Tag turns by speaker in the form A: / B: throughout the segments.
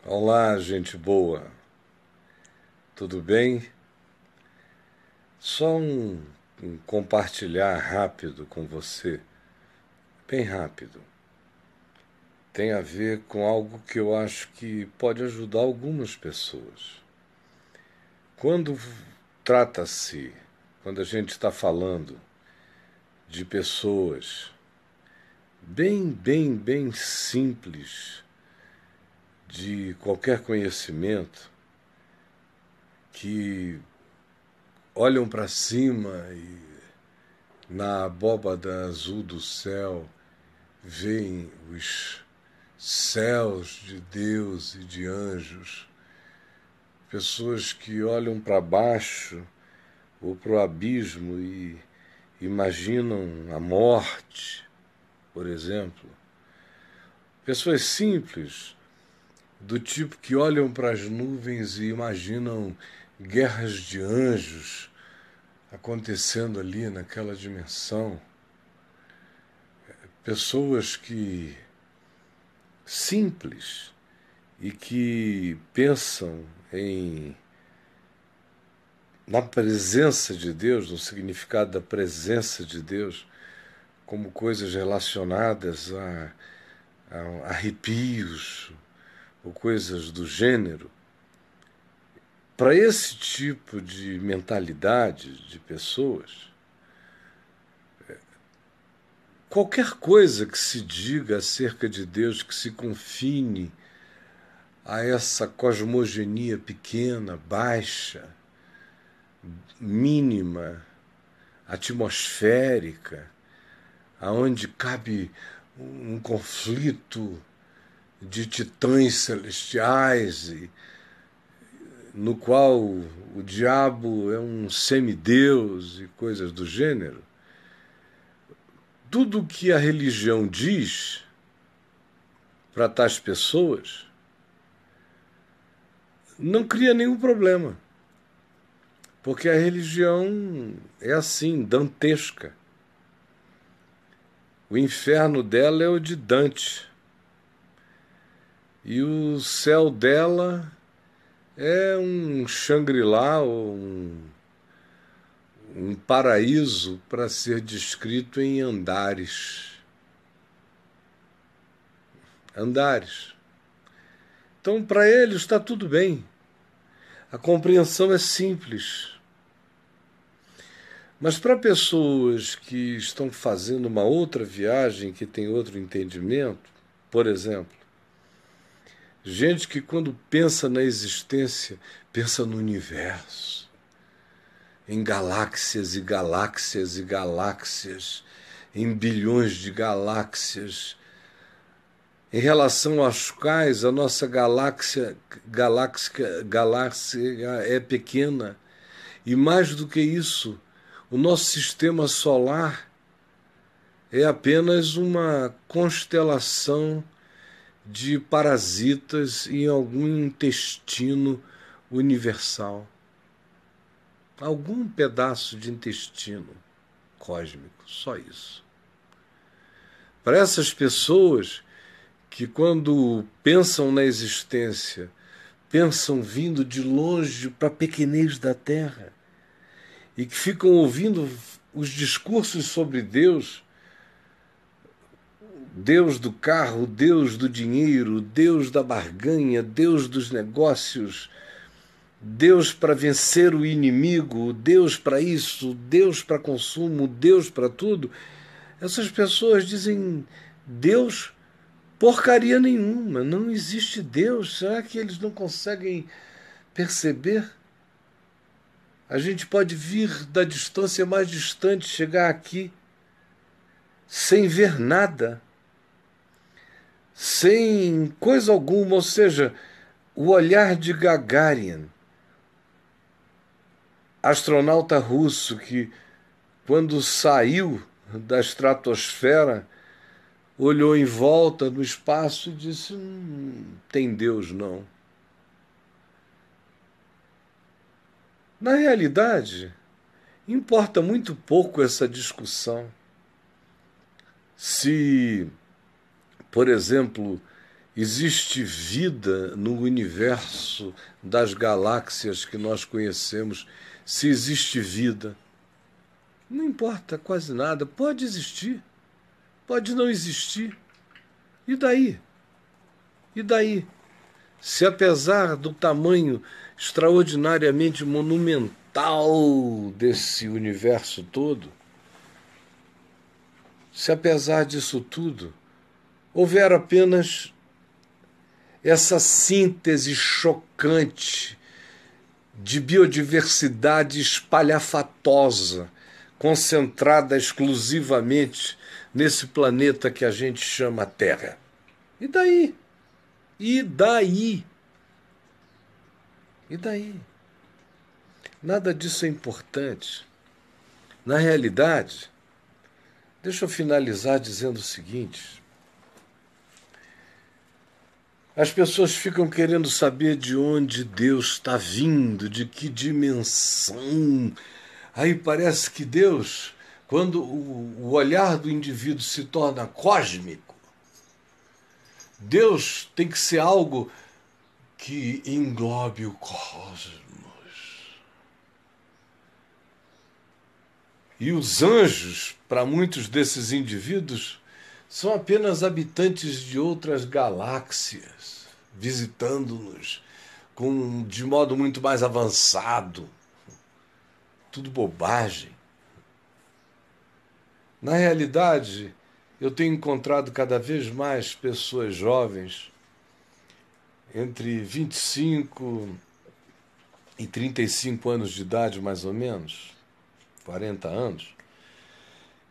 A: Olá, gente boa, tudo bem? Só um compartilhar rápido com você, bem rápido. Tem a ver com algo que eu acho que pode ajudar algumas pessoas. Quando trata-se, quando a gente está falando de pessoas bem simples, de qualquer conhecimento, que olham para cima e na abóbada azul do céu veem os céus de Deus e de anjos, pessoas que olham para baixo ou para o abismo e imaginam a morte, por exemplo. Pessoas simples, do tipo que olham para as nuvens e imaginam guerras de anjos acontecendo ali naquela dimensão. Pessoas que simples e que pensam na presença de Deus, no significado da presença de Deus, como coisas relacionadas a arrepios ou coisas do gênero. Para esse tipo de mentalidade de pessoas, qualquer coisa que se diga acerca de Deus que se confine a essa cosmogonia pequena, baixa, mínima, atmosférica, aonde cabe um conflito de titãs celestiais, no qual o diabo é um semideus e coisas do gênero. Tudo o que a religião diz para tais pessoas não cria nenhum problema, porque a religião é assim, dantesca. O inferno dela é o de Dante, e o céu dela é um Shangri-La ou um paraíso para ser descrito em andares. Andares. Então, para eles está tudo bem. A compreensão é simples. Mas para pessoas que estão fazendo uma outra viagem, que tem outro entendimento, por exemplo, gente que quando pensa na existência, pensa no universo, em galáxias e galáxias e galáxias, em bilhões de galáxias, em relação às quais a nossa galáxia é pequena. E mais do que isso, o nosso sistema solar é apenas uma constelação de parasitas em algum intestino universal. Algum pedaço de intestino cósmico, só isso. Para essas pessoas que, quando pensam na existência, pensam vindo de longe para a pequenez da Terra e que ficam ouvindo os discursos sobre Deus, Deus do carro, Deus do dinheiro, Deus da barganha, Deus dos negócios, Deus para vencer o inimigo, Deus para isso, Deus para consumo, Deus para tudo. Essas pessoas dizem: Deus, porcaria nenhuma, não existe Deus. Será que eles não conseguem perceber? A gente pode vir da distância mais distante, chegar aqui sem ver nada, sem coisa alguma, ou seja, o olhar de Gagarin, astronauta russo que, quando saiu da estratosfera, olhou em volta no espaço e disse: tem Deus não. Na realidade, importa muito pouco essa discussão. Se, por exemplo, existe vida no universo das galáxias que nós conhecemos, se existe vida, não importa quase nada, pode existir, pode não existir. E daí? E daí? Se apesar do tamanho extraordinariamente monumental desse universo todo, se apesar disso tudo, houver apenas essa síntese chocante de biodiversidade espalhafatosa, concentrada exclusivamente nesse planeta que a gente chama Terra. E daí? E daí? E daí? Nada disso é importante. Na realidade, deixa eu finalizar dizendo o seguinte: as pessoas ficam querendo saber de onde Deus está vindo, de que dimensão. Aí parece que Deus, quando o olhar do indivíduo se torna cósmico, Deus tem que ser algo que englobe o cosmos. E os anjos, para muitos desses indivíduos, são apenas habitantes de outras galáxias, visitando-nos de modo muito mais avançado. Tudo bobagem. Na realidade, eu tenho encontrado cada vez mais pessoas jovens, entre 25 e 35 anos de idade, mais ou menos, 40 anos,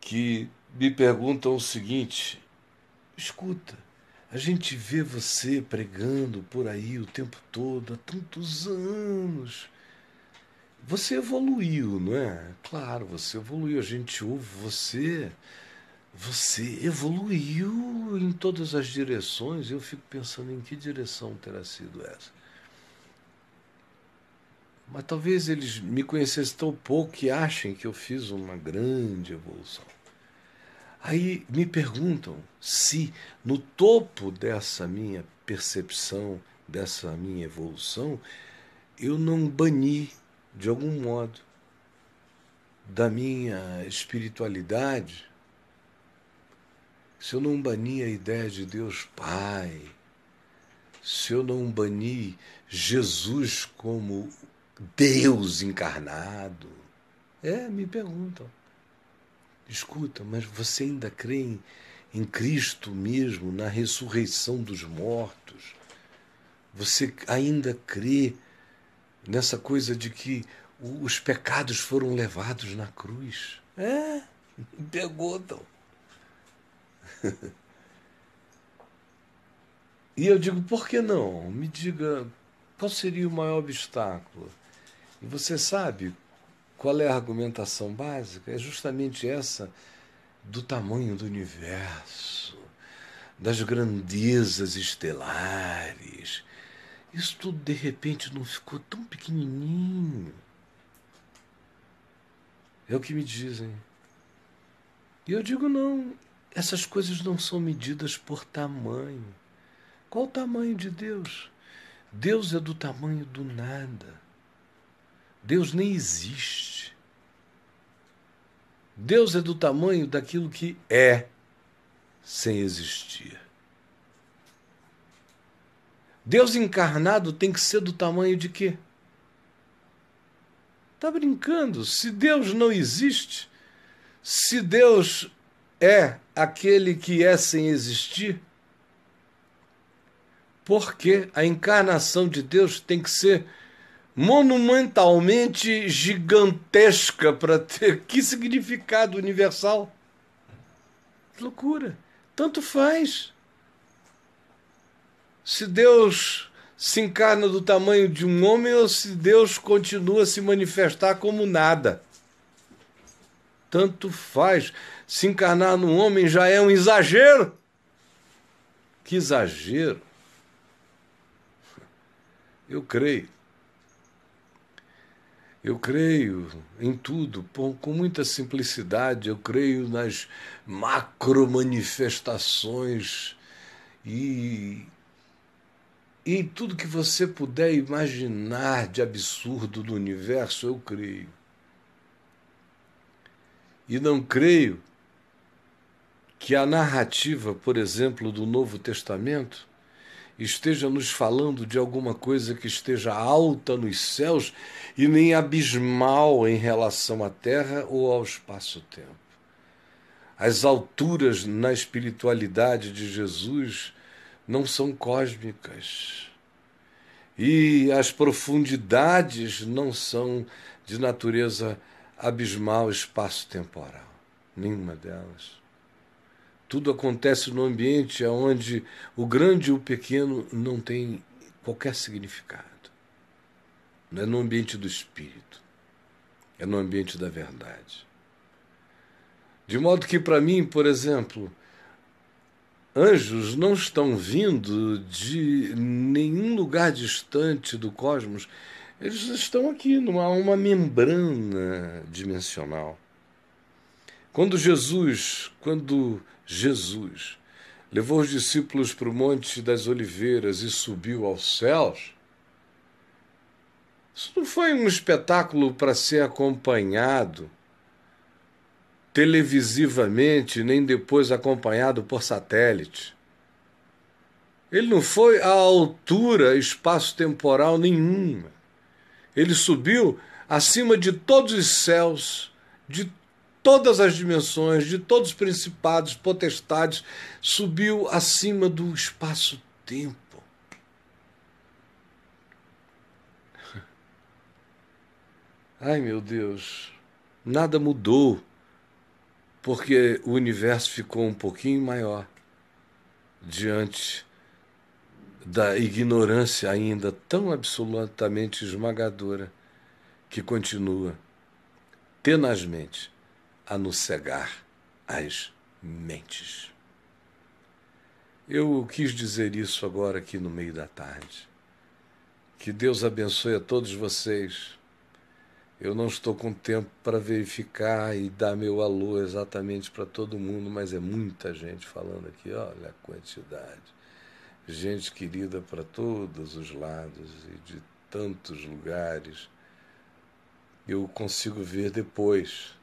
A: que me perguntam o seguinte: escuta, a gente vê você pregando por aí o tempo todo, há tantos anos. Você evoluiu, não é? Claro, você evoluiu, a gente ouve você. Você evoluiu em todas as direções. Eu fico pensando em que direção terá sido essa. Mas talvez eles me conhecessem tão pouco que achem que eu fiz uma grande evolução. Aí me perguntam se no topo dessa minha percepção, dessa minha evolução, eu não bani, de algum modo, da minha espiritualidade, se eu não bani a ideia de Deus Pai, se eu não bani Jesus como Deus encarnado. Me perguntam. Escuta, mas você ainda crê em Cristo mesmo, na ressurreição dos mortos? Você ainda crê nessa coisa de que os pecados foram levados na cruz? Me perguntam. E eu digo, por que não? Me diga, qual seria o maior obstáculo? E você sabe qual é a argumentação básica? É justamente essa do tamanho do universo, das grandezas estelares. Isso tudo, de repente, não ficou tão pequenininho. É o que me dizem. E eu digo, não, essas coisas não são medidas por tamanho. Qual o tamanho de Deus? Deus é do tamanho do nada. Deus nem existe. Deus é do tamanho daquilo que é, sem existir. Deus encarnado tem que ser do tamanho de quê? Está brincando? Se Deus não existe, se Deus é aquele que é sem existir, por que a encarnação de Deus tem que ser monumentalmente gigantesca para ter que significado universal? Que loucura! Tanto faz. Se Deus se encarna do tamanho de um homem ou se Deus continua a se manifestar como nada. Tanto faz. Se encarnar num homem já é um exagero. Que exagero! Eu creio. Eu creio em tudo, com muita simplicidade. Eu creio nas macro-manifestações e E em tudo que você puder imaginar de absurdo do universo, eu creio. E não creio que a narrativa, por exemplo, do Novo Testamento esteja nos falando de alguma coisa que esteja alta nos céus e nem abismal em relação à terra ou ao espaço-tempo. As alturas na espiritualidade de Jesus não são cósmicas. E as profundidades não são de natureza abismal, espaço-temporal. Nenhuma delas. Tudo acontece no ambiente onde o grande e o pequeno não tem qualquer significado. Não é no ambiente do espírito. É no ambiente da verdade. De modo que, para mim, por exemplo, anjos não estão vindo de nenhum lugar distante do cosmos. Eles estão aqui numa uma membrana dimensional. Quando Jesus levou os discípulos para o Monte das Oliveiras e subiu aos céus, isso não foi um espetáculo para ser acompanhado televisivamente, nem depois acompanhado por satélite. Ele não foi a altura espaço-temporal nenhuma. Ele subiu acima de todos os céus, de todas as dimensões, de todos os principados, potestades, subiu acima do espaço-tempo. Ai, meu Deus, nada mudou, porque o universo ficou um pouquinho maior diante da ignorância ainda tão absolutamente esmagadora que continua tenazmente a nos cegar as mentes. Eu quis dizer isso agora aqui no meio da tarde. Que Deus abençoe a todos vocês. Eu não estou com tempo para verificar e dar meu alô exatamente para todo mundo, mas é muita gente falando aqui, olha a quantidade. Gente querida para todos os lados e de tantos lugares. Eu consigo ver depois.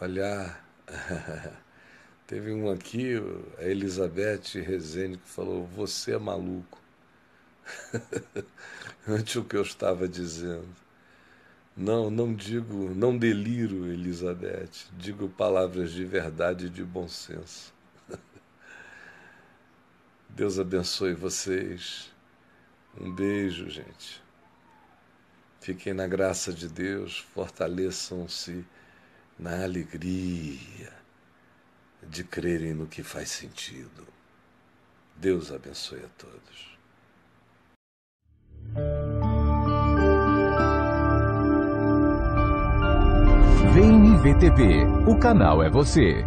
A: Olhar. Teve um aqui, a Elizabeth Rezende, que falou, você é maluco. Ante o que eu estava dizendo. Não digo, não deliro, Elizabeth. Digo palavras de verdade e de bom senso. Deus abençoe vocês. Um beijo, gente. Fiquem na graça de Deus, fortaleçam-se na alegria de crerem no que faz sentido. Deus abençoe a todos.
B: Vem IVTV, o canal é você.